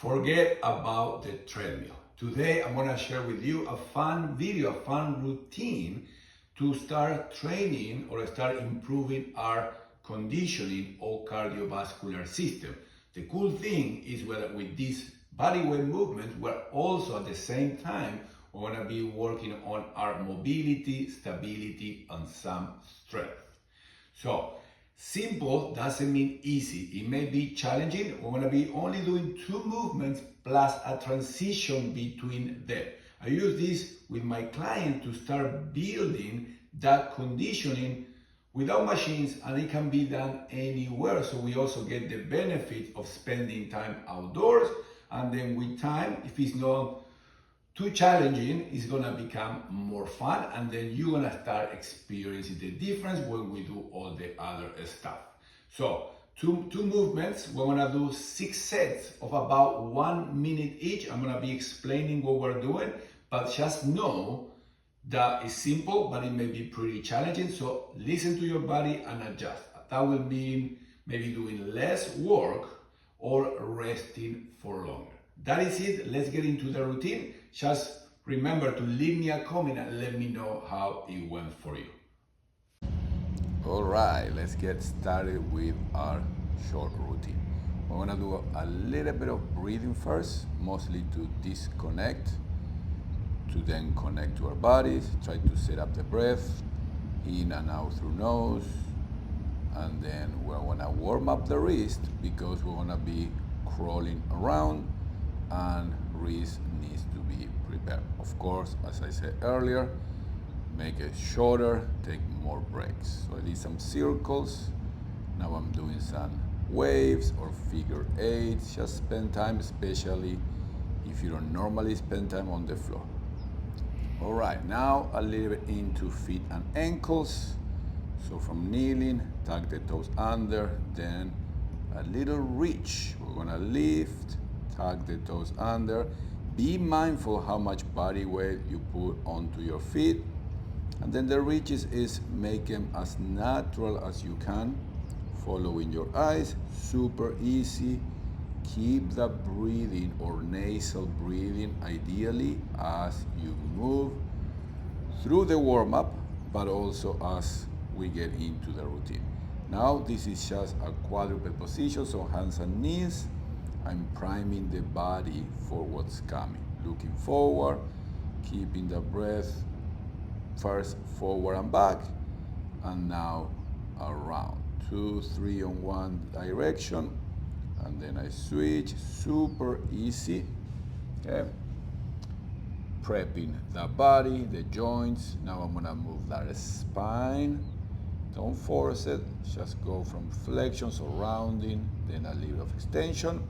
Forget about the treadmill. Today I'm gonna share with you a fun video, a fun routine to start training or start improving our conditioning or cardiovascular system. The cool thing is that with this bodyweight movement, we're also at the same time we're gonna be working on our mobility, stability, and some strength. So, simple doesn't mean easy. It may be challenging. We're going to be only doing 2 movements plus a transition between them. I use this with my client to start building that conditioning without machines, and it can be done anywhere. So we also get the benefit of spending time outdoors, and then with time, if it's not too challenging, it's gonna become more fun, and then you're gonna start experiencing the difference when we do all the other stuff. So two movements, we're gonna do 6 sets of about 1 minute each. I'm gonna be explaining what we're doing, but just know that it's simple, but it may be pretty challenging. So listen to your body and adjust. That will mean maybe doing less work or resting for longer. That is it. Let's get into the routine. Just remember to leave me a comment and let me know how it went for you. All right, let's get started with our short routine. We're gonna do a little bit of breathing first, mostly to disconnect, to then connect to our bodies. Try to set up the breath, in and out through nose. And then we're gonna warm up the wrist because we're gonna be crawling around and wrist needs to be prepared. Of course, as I said earlier, make it shorter, take more breaks. So I did some circles. Now I'm doing some waves or figure eights. Just spend time, especially if you don't normally spend time on the floor. All right, now a little bit into feet and ankles. So from kneeling, tuck the toes under, then a little reach. We're gonna lift, tuck the toes under. Be mindful how much body weight you put onto your feet. And then the reaches is make them as natural as you can. Following your eyes, super easy. Keep the breathing or nasal breathing ideally as you move through the warm-up, but also as we get into the routine. Now this is just a quadruped position, so hands and knees. I'm priming the body for what's coming. Looking forward, keeping the breath first forward and back, and now around. 2, 3 on one direction, and then I switch, super easy, okay? Prepping the body, the joints. Now I'm gonna move that spine. Don't force it, just go from flexion, so rounding, then a little of extension.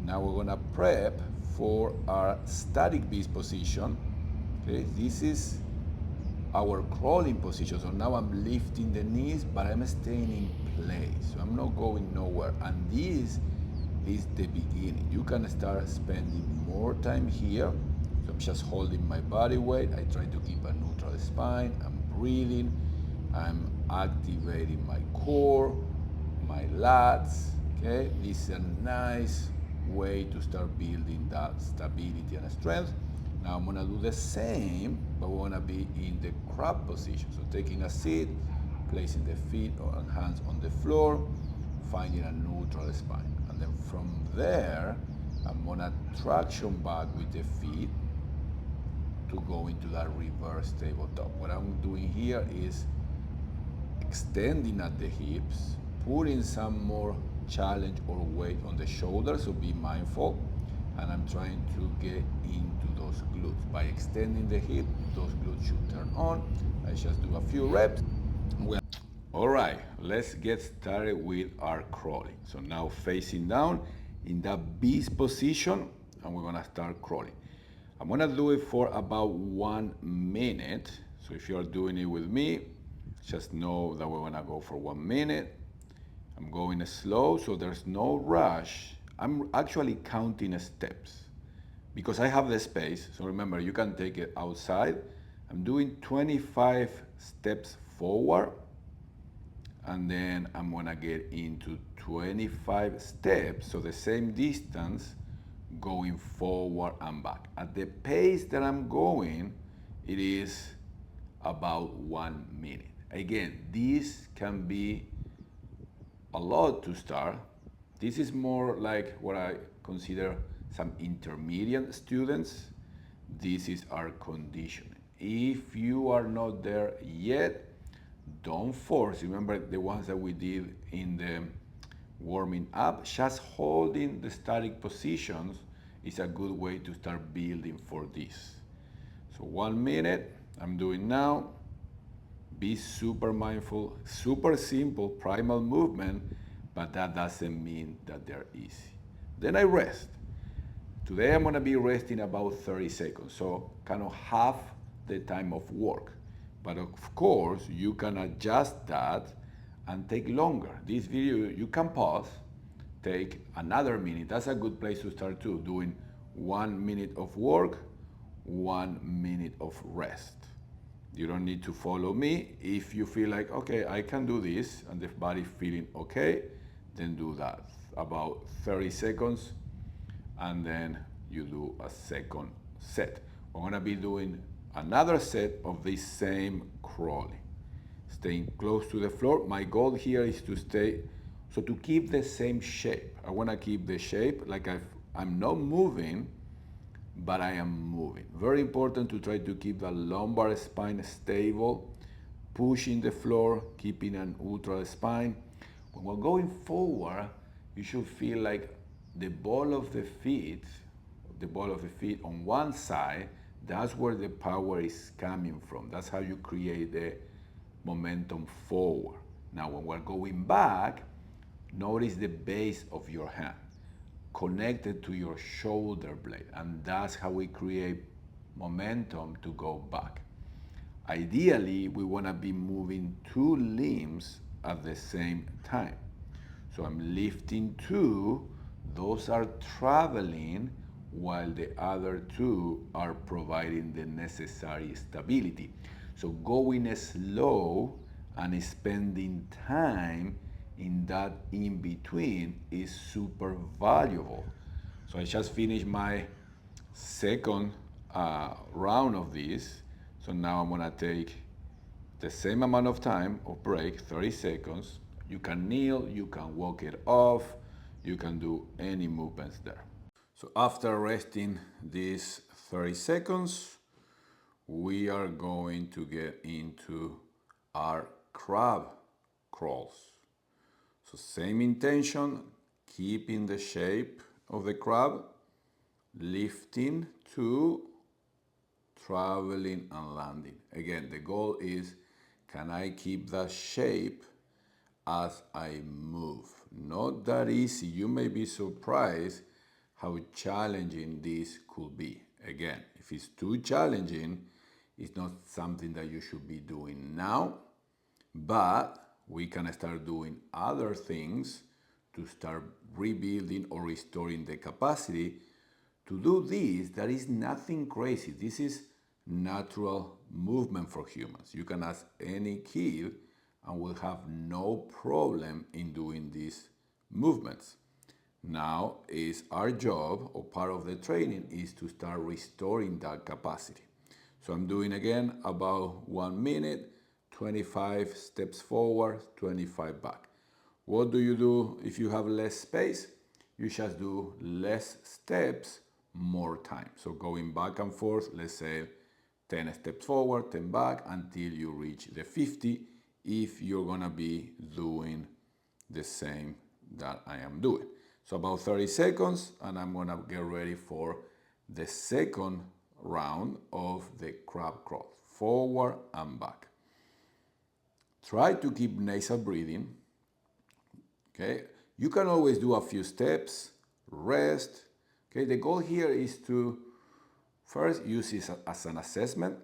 Now we're gonna prep for our static beast position. Okay, this is our crawling position. So now I'm lifting the knees, but I'm staying in place. So I'm not going nowhere. And this is the beginning. You can start spending more time here. So I'm just holding my body weight. I try to keep a neutral spine. I'm breathing. I'm activating my core, my lats. Okay, this is a nice way to start building that stability and strength. Now I'm gonna do the same, but we're gonna be in the crab position. So taking a seat, placing the feet and hands on the floor, finding a neutral spine. And then from there, I'm gonna traction back with the feet to go into that reverse tabletop. What I'm doing here is extending at the hips, putting some more challenge or weight on the shoulders, so be mindful. And I'm trying to get into those glutes. By extending the hip, those glutes should turn on. I just do a few reps. All right, let's get started with our crawling. So now facing down in that beast position, and we're gonna start crawling. I'm gonna do it for about 1 minute. So if you're doing it with me, just know that we're gonna go for 1 minute. I'm going slow, so there's no rush. I'm actually counting steps because I have the space. So remember, you can take it outside. I'm doing 25 steps forward, and then I'm gonna get into 25 steps, so the same distance going forward and back. At the pace that I'm going, it is about 1 minute. Again, this can be a lot to start. This is more like what I consider some intermediate students. This is our conditioning. If you are not there yet, don't force. Remember the ones that we did in the warming up? Just holding the static positions is a good way to start building for this. So 1 minute, I'm doing now. Be super mindful, super simple, primal movement, but that doesn't mean that they're easy. Then I rest. Today I'm gonna be resting about 30 seconds, so kind of half the time of work. But of course, you can adjust that and take longer. This video, you can pause, take another minute. That's a good place to start too, doing 1 minute of work, 1 minute of rest. You don't need to follow me. If you feel like, okay, I can do this, and the body feeling okay, then do that. About 30 seconds, and then you do a second set. We're gonna be doing another set of this same crawling. Staying close to the floor. My goal here is to to keep the same shape. I wanna keep the shape like I'm not moving, but I am moving. Very important to try to keep the lumbar spine stable, pushing the floor, keeping an ultra spine. When we're going forward, you should feel like the ball of the feet on one side, that's where the power is coming from. That's how you create the momentum forward. Now, when we're going back, notice the base of your hand connected to your shoulder blade, and that's how we create momentum to go back. Ideally, we want to be moving two limbs at the same time. So I'm lifting two, those are traveling while the other two are providing the necessary stability. So going slow and spending time in that in between is super valuable. So I just finished my second round of this. So now I'm gonna take the same amount of time of break, 30 seconds. You can kneel, you can walk it off, you can do any movements there. So after resting these 30 seconds, we are going to get into our crab crawls. So same intention, keeping the shape of the crab, lifting to traveling and landing. Again, the goal is, can I keep that shape as I move? Not that easy. You may be surprised how challenging this could be. Again, if it's too challenging, it's not something that you should be doing now, but we can start doing other things to start rebuilding or restoring the capacity to do this. That is nothing crazy. This is natural movement for humans. You can ask any kid and will have no problem in doing these movements. Now is our job, or part of the training, is to start restoring that capacity. So I'm doing again about 1 minute, 25 steps forward, 25 back. What do you do if you have less space? You just do less steps, more time. So going back and forth, let's say 10 steps forward, 10 back, until you reach the 50, if you're gonna be doing the same that I am doing. So about 30 seconds, and I'm gonna get ready for the second round of the crab crawl, forward and back. Try to keep nasal breathing, okay? You can always do a few steps, rest, okay? The goal here is to first use this as an assessment.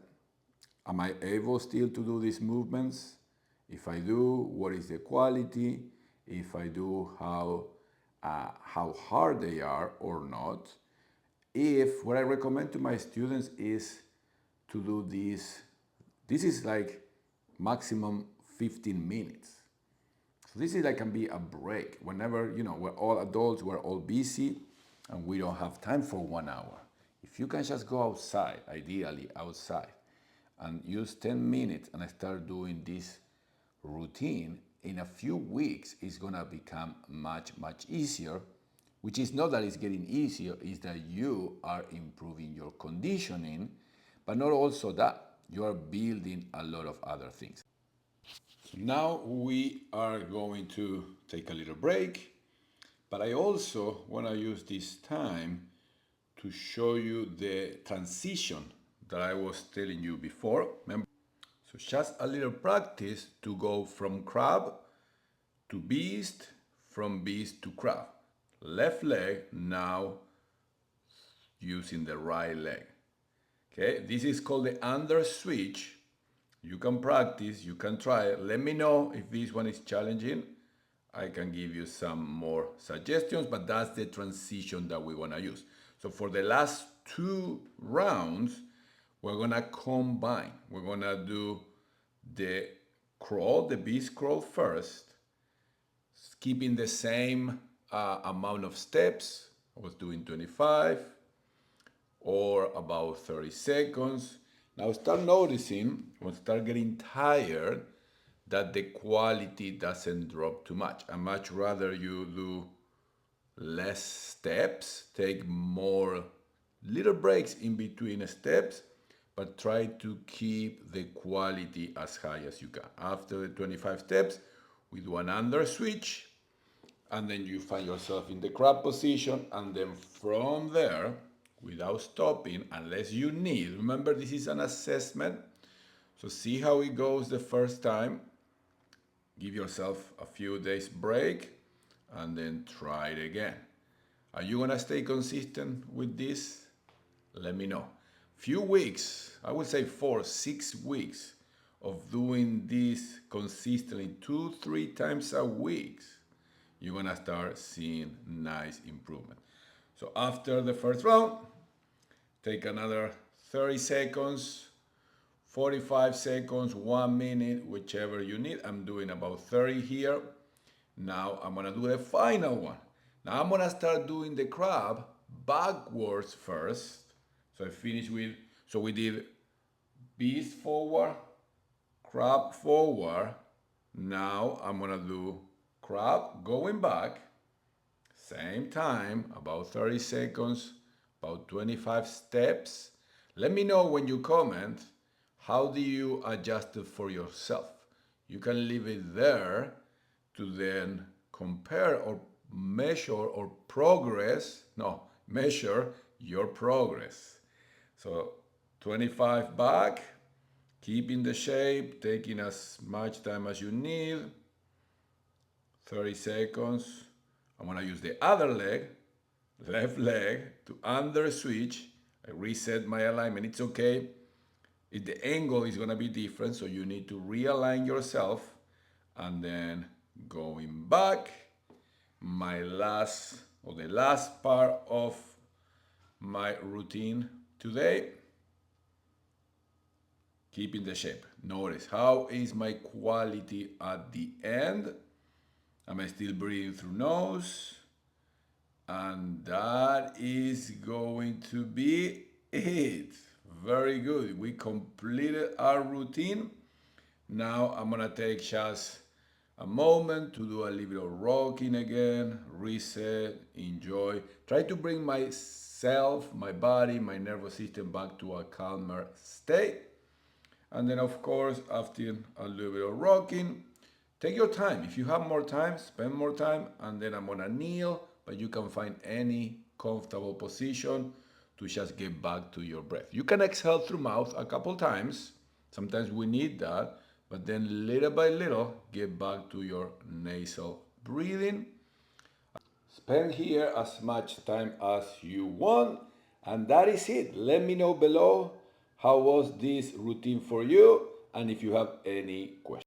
Am I able still to do these movements? If I do, what is the quality? If I do, how hard they are or not. If what I recommend to my students is to do this is like maximum 15 minutes. So this is like can be a break. Whenever, we're all adults, we're all busy. and we don't have time for 1 hour. If you can just go outside, ideally outside, and use 10 minutes and start doing this routine, in a few weeks it's gonna become much easier, which is not that it's getting easier, is that you are improving your conditioning, but not also that, you are building a lot of other things. So now we are going to take a little break, but I also want to use this time to show you the transition that I was telling you before. Remember? So just a little practice to go from crab to beast, from beast to crab. Left leg now using the right leg. Okay, this is called the under switch. You can practice, you can try it. Let me know if this one is challenging. I can give you some more suggestions, but that's the transition that we want to use. So for the last 2 rounds, we're going to combine. We're going to do the crawl, the beast crawl first, keeping the same amount of steps. I was doing 25 or about 30 seconds. Now start noticing, when start getting tired, that the quality doesn't drop too much. I much rather you do less steps, take more little breaks in between steps, but try to keep the quality as high as you can. After the 25 steps, we do an under switch, and then you find yourself in the crab position, and then from there, without stopping, unless you need, remember this is an assessment, so see how it goes the first time, give yourself a few days break, and then try it again. Are you gonna stay consistent with this? Let me know. Few weeks, I would say 4-6 weeks of doing this consistently 2-3 times a week, you're gonna start seeing nice improvement. So after the first round, take another 30 seconds, 45 seconds, 1 minute, whichever you need. I'm doing about 30 here. Now I'm gonna do the final one. Now I'm gonna start doing the crab backwards first. So I finish with, so we did beast forward, crab forward. Now I'm gonna do crab going back, same time, about 30 seconds, about 25 steps. Let me know when you comment, how do you adjust it for yourself? You can leave it there to then compare or measure or measure your progress. So 25 back, keeping the shape, taking as much time as you need, 30 seconds. I'm gonna use the other leg, left leg, to under switch. I reset my alignment, it's okay. If the angle is gonna be different, so you need to realign yourself, and then going back, the last part of my routine today, keeping the shape. Notice how is my quality at the end. Am I still breathing through nose? And that is going to be it. Very good. We completed our routine. Now I'm gonna take just a moment to do a little bit of rocking again, reset, enjoy. Try to bring myself, my body, my nervous system back to a calmer state. And then of course, after a little bit of rocking, take your time. If you have more time, spend more time. And then I'm gonna kneel, but you can find any comfortable position to just get back to your breath. You can exhale through mouth a couple times. Sometimes we need that, but then little by little, get back to your nasal breathing. Spend here as much time as you want, and that is it. Let me know below how was this routine for you, and if you have any questions.